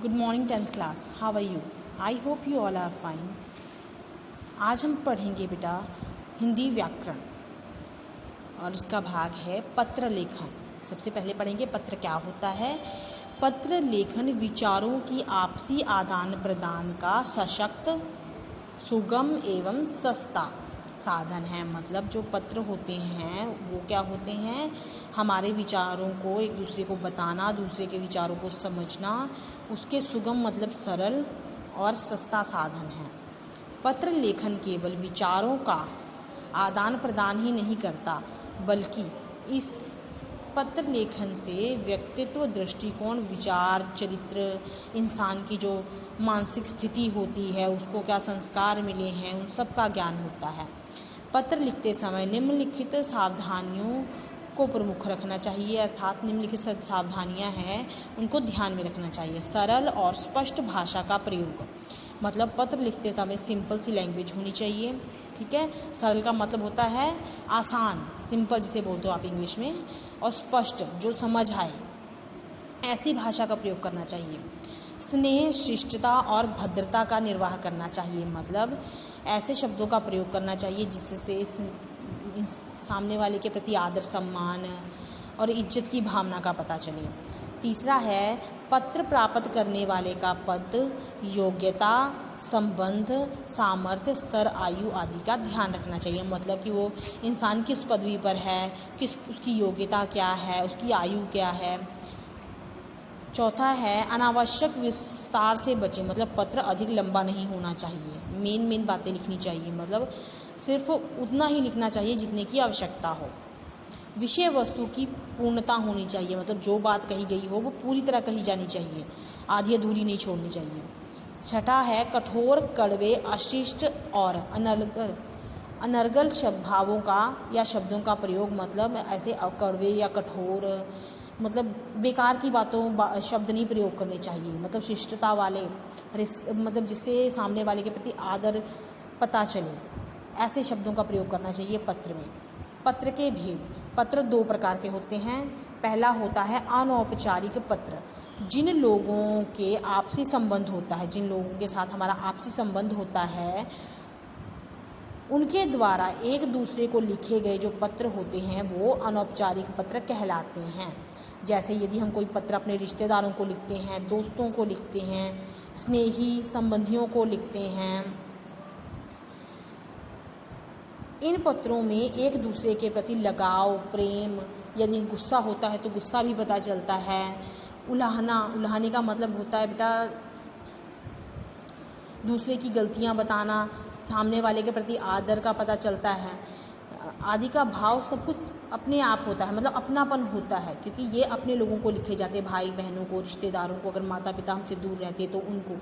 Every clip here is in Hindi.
Good morning 10th class, how are you? I hope you all are fine. आज हम पढ़ेंगे बेटा हिंदी व्याकरण और इसका भाग है पत्र लेखन। सबसे पहले पढ़ेंगे पत्र क्या होता है। पत्र लेखन विचारों की आपसी आदान प्रदान का सशक्त, सुगम एवं सस्ता साधन है। मतलब जो पत्र होते हैं वो क्या होते हैं, हमारे विचारों को एक दूसरे को बताना, दूसरे के विचारों को समझना, उसके सुगम मतलब सरल और सस्ता साधन है। पत्र लेखन केवल विचारों का आदान प्रदान ही नहीं करता, बल्कि इस पत्र लेखन से व्यक्तित्व, दृष्टिकोण, विचार, चरित्र, इंसान की जो मानसिक स्थिति होती है, उसको क्या संस्कार मिले हैं, उन सब का ज्ञान होता है। पत्र लिखते समय निम्नलिखित सावधानियों को प्रमुख रखना चाहिए, अर्थात निम्नलिखित सावधानियां हैं उनको ध्यान में रखना चाहिए। सरल और स्पष्ट भाषा का प्रयोग, मतलब पत्र लिखते समय सिंपल सी लैंग्वेज होनी चाहिए। ठीक है, सरल का मतलब होता है आसान, सिंपल जिसे बोलते हो आप इंग्लिश में, और स्पष्ट जो समझ आए, ऐसी भाषा का प्रयोग करना चाहिए। स्नेह, शिष्टता और भद्रता का निर्वाह करना चाहिए, मतलब ऐसे शब्दों का प्रयोग करना चाहिए जिससे सामने वाले के प्रति आदर, सम्मान और इज्जत की भावना का पता चले। तीसरा है पत्र प्राप्त करने वाले का पद, योग्यता, संबंध, सामर्थ्य, स्तर, आयु आदि का ध्यान रखना चाहिए। मतलब कि वो इंसान किस पदवी पर है, किस उसकी योग्यता क्या है, उसकी आयु क्या है। चौथा है अनावश्यक विस्तार से बचें, मतलब पत्र अधिक लंबा नहीं होना चाहिए, मेन बातें लिखनी चाहिए, मतलब सिर्फ उतना ही लिखना चाहिए जितने की आवश्यकता हो। विषय वस्तु की पूर्णता होनी चाहिए, मतलब जो बात कही गई हो वो पूरी तरह कही जानी चाहिए, आधी अधूरी नहीं छोड़नी चाहिए। छठा है कठोर, कड़वे, अशिष्ट और अनर्गल भावों का या शब्दों का प्रयोग, मतलब ऐसे कड़वे या कठोर, मतलब बेकार की बातों शब्द नहीं प्रयोग करने चाहिए। मतलब शिष्टता वाले, मतलब जिससे सामने वाले के प्रति आदर पता चले, ऐसे शब्दों का प्रयोग करना चाहिए पत्र में। पत्र के भेद, पत्र दो प्रकार के होते हैं। पहला होता है अनौपचारिक पत्र, जिन लोगों के आपसी संबंध होता है, जिन लोगों के साथ हमारा आपसी संबंध होता है, उनके द्वारा एक दूसरे को लिखे गए जो पत्र होते हैं वो अनौपचारिक पत्र कहलाते हैं। जैसे यदि हम कोई पत्र अपने रिश्तेदारों को लिखते हैं, दोस्तों को लिखते हैं, स्नेही संबंधियों को लिखते हैं, इन पत्रों में एक दूसरे के प्रति लगाव, प्रेम, यदि गुस्सा होता है तो गुस्सा भी पता चलता है। उलाहने का मतलब होता है बेटा दूसरे की गलतियां बताना, सामने वाले के प्रति आदर का पता चलता है, आदि का भाव सब कुछ अपने आप होता है, मतलब अपनापन होता है, क्योंकि ये अपने लोगों को लिखे जाते हैं, भाई बहनों को, रिश्तेदारों को, अगर माता पिता हमसे दूर रहते तो उनको।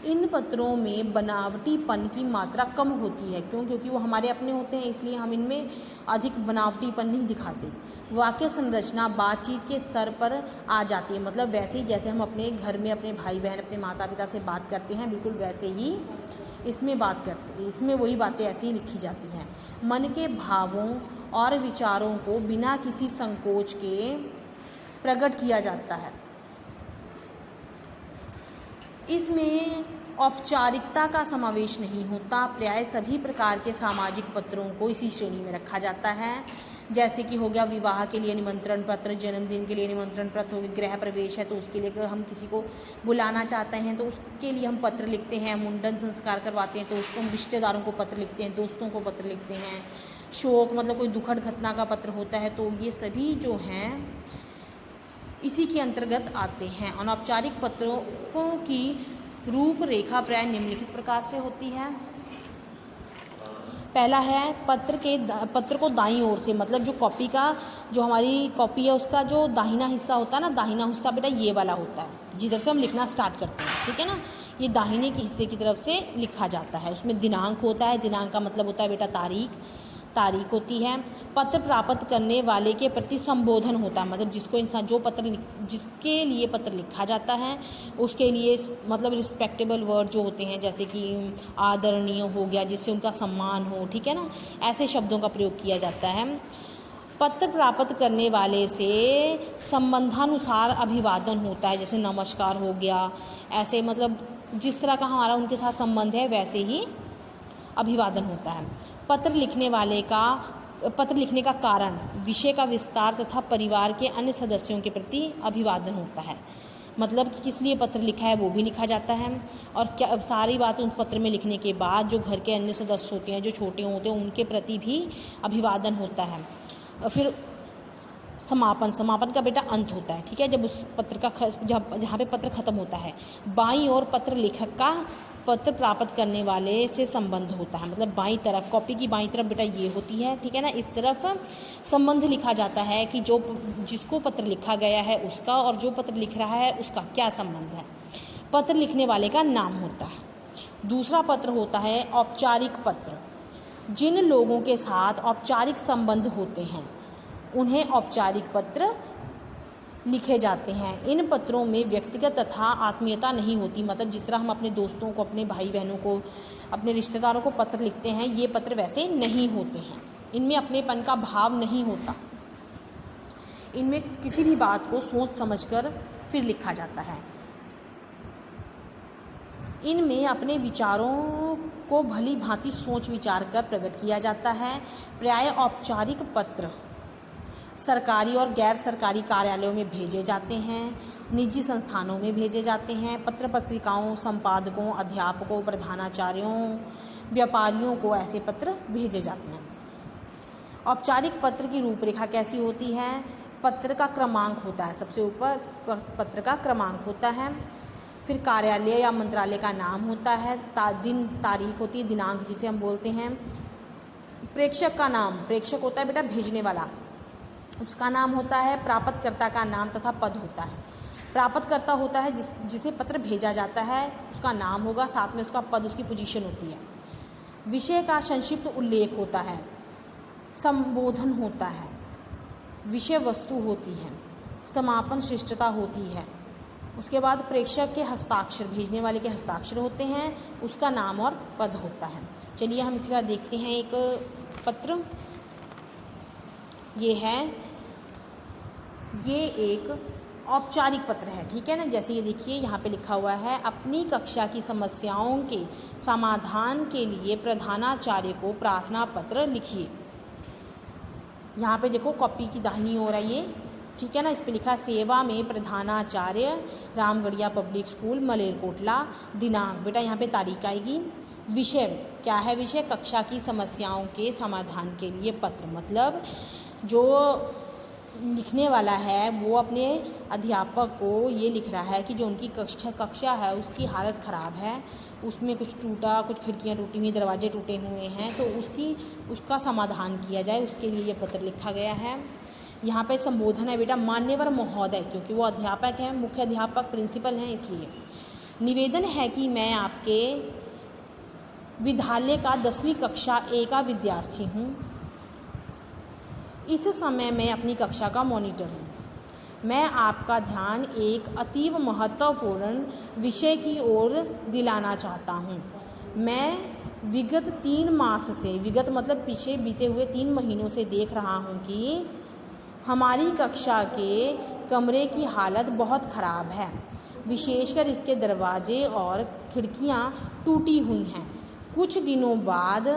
इन पत्रों में बनावटीपन की मात्रा कम होती है, क्योंकि वो हमारे अपने होते हैं, इसलिए हम इनमें अधिक बनावटीपन नहीं दिखाते। वाक्य संरचना बातचीत के स्तर पर आ जाती है, मतलब वैसे ही जैसे हम अपने घर में अपने भाई बहन, अपने माता पिता से बात करते हैं, बिल्कुल वैसे ही इसमें बात करते हैं, इसमें वही बातें ऐसे ही लिखी जाती हैं। मन के भावों और विचारों को बिना किसी संकोच के प्रकट किया जाता है। इसमें औपचारिकता का समावेश नहीं होता। प्राय सभी प्रकार के सामाजिक पत्रों को इसी श्रेणी में रखा जाता है, जैसे कि हो गया विवाह के लिए निमंत्रण पत्र, जन्मदिन के लिए निमंत्रण पत्र हो गया, गृह प्रवेश है तो उसके लिए अगर हम किसी को बुलाना चाहते हैं तो उसके लिए हम पत्र लिखते हैं, मुंडन संस्कार करवाते हैं तो उसको हम रिश्तेदारों को पत्र लिखते हैं, दोस्तों को पत्र लिखते हैं। शोक मतलब कोई दुखद घटना का पत्र होता है, तो ये सभी जो हैं इसी के अंतर्गत आते हैं। अनौपचारिक पत्रों की रूपरेखा प्राय निम्नलिखित प्रकार से होती है। पहला है पत्र को दाईं ओर से, मतलब जो कॉपी का, जो हमारी कॉपी है उसका जो दाहिना हिस्सा होता है ना, दाहिना हिस्सा बेटा ये वाला होता है जिधर से हम लिखना स्टार्ट करते हैं, ठीक है ना, ये दाहिने के हिस्से की तरफ से लिखा जाता है। उसमें दिनांक होता है, दिनांक का मतलब होता है बेटा तारीख होती है। पत्र प्राप्त करने वाले के प्रति संबोधन होता है, मतलब जिसको इंसान जिसके लिए पत्र लिखा जाता है उसके लिए मतलब रिस्पेक्टेबल वर्ड जो होते हैं, जैसे कि आदरणीय हो गया, जिससे उनका सम्मान हो, ठीक है ना, ऐसे शब्दों का प्रयोग किया जाता है। पत्र प्राप्त करने वाले से संबंधानुसार अभिवादन होता है, जैसे नमस्कार हो गया, ऐसे मतलब जिस तरह का हमारा उनके साथ संबंध है वैसे ही अभिवादन होता है। पत्र लिखने का कारण विषय का विस्तार तथा परिवार के अन्य सदस्यों के प्रति अभिवादन होता है, मतलब कि किस लिए पत्र लिखा है वो भी लिखा जाता है। और क्या सारी बात उस पत्र में लिखने के बाद जो घर के अन्य सदस्य होते हैं, जो छोटे होते हैं, उनके प्रति भी अभिवादन होता है। और फिर समापन का बेटा अंत होता है, ठीक है, जब उस पत्र का जहाँ पे पत्र खत्म होता है। बाईं ओर पत्र लेखक का पत्र प्राप्त करने वाले से संबंध होता है, मतलब बाईं तरफ, कॉपी की बाईं तरफ बेटा ये होती है, ठीक है ना। इस तरफ संबंध लिखा जाता है कि जिसको पत्र लिखा गया है उसका और जो पत्र लिख रहा है उसका क्या संबंध है। पत्र लिखने वाले का नाम होता है। दूसरा पत्र होता है औपचारिक पत्र। जिन लोगों के साथ औपचारिक संबंध होते हैं उन्हें औपचारिक पत्र लिखे जाते हैं। इन पत्रों में व्यक्तिगत तथा आत्मीयता नहीं होती, मतलब जिस तरह हम अपने दोस्तों को, अपने भाई बहनों को, अपने रिश्तेदारों को पत्र लिखते हैं, ये पत्र वैसे नहीं होते हैं। इनमें अपनेपन का भाव नहीं होता। इनमें किसी भी बात को सोच समझकर फिर लिखा जाता है। इनमें अपने विचारों को भली भांति सोच विचार कर प्रकट किया जाता है। प्रायः औपचारिक पत्र सरकारी और गैर सरकारी कार्यालयों में भेजे जाते हैं, निजी संस्थानों में भेजे जाते हैं। पत्र पत्रिकाओं, संपादकों, अध्यापकों, प्रधानाचार्यों, व्यापारियों को ऐसे पत्र भेजे जाते हैं। औपचारिक पत्र की रूपरेखा कैसी होती है? पत्र का क्रमांक होता है, सबसे ऊपर पत्र का क्रमांक होता है। फिर कार्यालय या मंत्रालय का नाम होता है, तारीख होती है, दिनांक जिसे हम बोलते हैं। प्रेषक का नाम, प्रेषक होता है बेटा भेजने वाला, उसका नाम होता है। प्राप्तकर्ता का नाम तथा पद होता है। प्राप्तकर्ता होता है जिसे पत्र भेजा जाता है, उसका नाम होगा, साथ में उसका पद, उसकी पोजीशन होती है। विषय का संक्षिप्त उल्लेख होता है, संबोधन होता है, विषय वस्तु होती है, समापन शिष्टता होती है। उसके बाद प्रेषक के हस्ताक्षर, भेजने वाले के हस्ताक्षर होते हैं, उसका नाम और पद होता है। चलिए हम इसी बार देखते हैं एक पत्र। ये एक औपचारिक पत्र है, ठीक है ना। जैसे ये देखिए यहाँ पे लिखा हुआ है, अपनी कक्षा की समस्याओं के समाधान के लिए प्रधानाचार्य को प्रार्थना पत्र लिखिए। यहाँ पे देखो कॉपी की दाहिनी ओर है ये, ठीक है ना। इस पे लिखा सेवा में प्रधानाचार्य, रामगढ़िया पब्लिक स्कूल, मलेरकोटला। दिनांक बेटा यहाँ पे तारीख आएगी। विषय क्या है? विषय कक्षा की समस्याओं के समाधान के लिए पत्र, मतलब जो लिखने वाला है वो अपने अध्यापक को ये लिख रहा है कि जो उनकी कक्षा है उसकी हालत ख़राब है, उसमें कुछ टूटा, कुछ खिड़कियाँ टूटी हुई, दरवाजे टूटे हुए हैं, तो उसका समाधान किया जाए, उसके लिए ये पत्र लिखा गया है। यहाँ पे संबोधन है बेटा मान्यवर महोदय, क्योंकि वो अध्यापक हैं, मुख्य अध्यापक प्रिंसिपल हैं, इसलिए। निवेदन है कि मैं आपके विद्यालय का 10वीं कक्षा A का विद्यार्थी हूँ। इस समय मैं अपनी कक्षा का मॉनिटर हूँ। मैं आपका ध्यान एक अतीव महत्वपूर्ण विषय की ओर दिलाना चाहता हूँ। मैं विगत 3 मास से, विगत मतलब पीछे बीते हुए 3 महीनों से देख रहा हूँ कि हमारी कक्षा के कमरे की हालत बहुत ख़राब है, विशेषकर इसके दरवाजे और खिड़कियाँ टूटी हुई हैं। कुछ दिनों बाद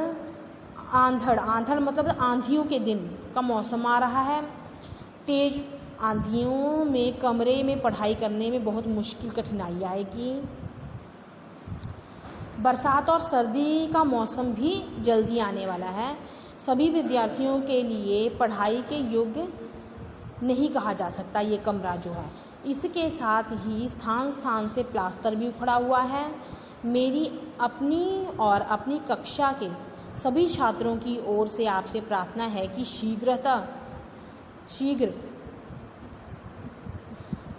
आंधड़ मतलब आंधियों के दिन का मौसम आ रहा है। तेज़ आंधियों में कमरे में पढ़ाई करने में बहुत मुश्किल, कठिनाई आएगी। बरसात और सर्दी का मौसम भी जल्दी आने वाला है। सभी विद्यार्थियों के लिए पढ़ाई के योग्य नहीं कहा जा सकता ये कमरा जो है। इसके साथ ही स्थान से प्लास्टर भी उखड़ा हुआ है। मेरी अपनी और अपनी कक्षा के सभी छात्रों की ओर से आपसे प्रार्थना है कि शीघ्र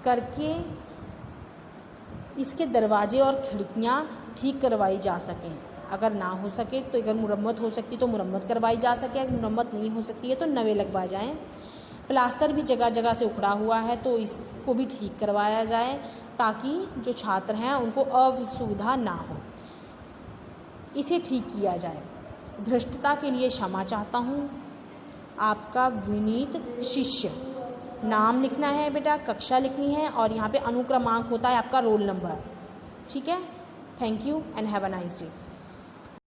करके इसके दरवाजे और खिड़कियां ठीक करवाई जा सकें। अगर ना हो सके तो, अगर मुरम्मत हो सकती तो मुरम्मत करवाई जा सके, अगर मुरम्मत नहीं हो सकती है तो नवे लगवा जाएं। प्लास्टर भी जगह जगह से उखड़ा हुआ है तो इसको भी ठीक करवाया जाए, ताकि जो छात्र हैं उनको असुविधा ना हो। इसे ठीक किया जाए। धृष्टता के लिए क्षमा चाहता हूँ। आपका विनीत शिष्य। नाम लिखना है बेटा, कक्षा लिखनी है और यहाँ पे अनुक्रमांक होता है आपका रोल नंबर। ठीक है, thank you and have a nice day.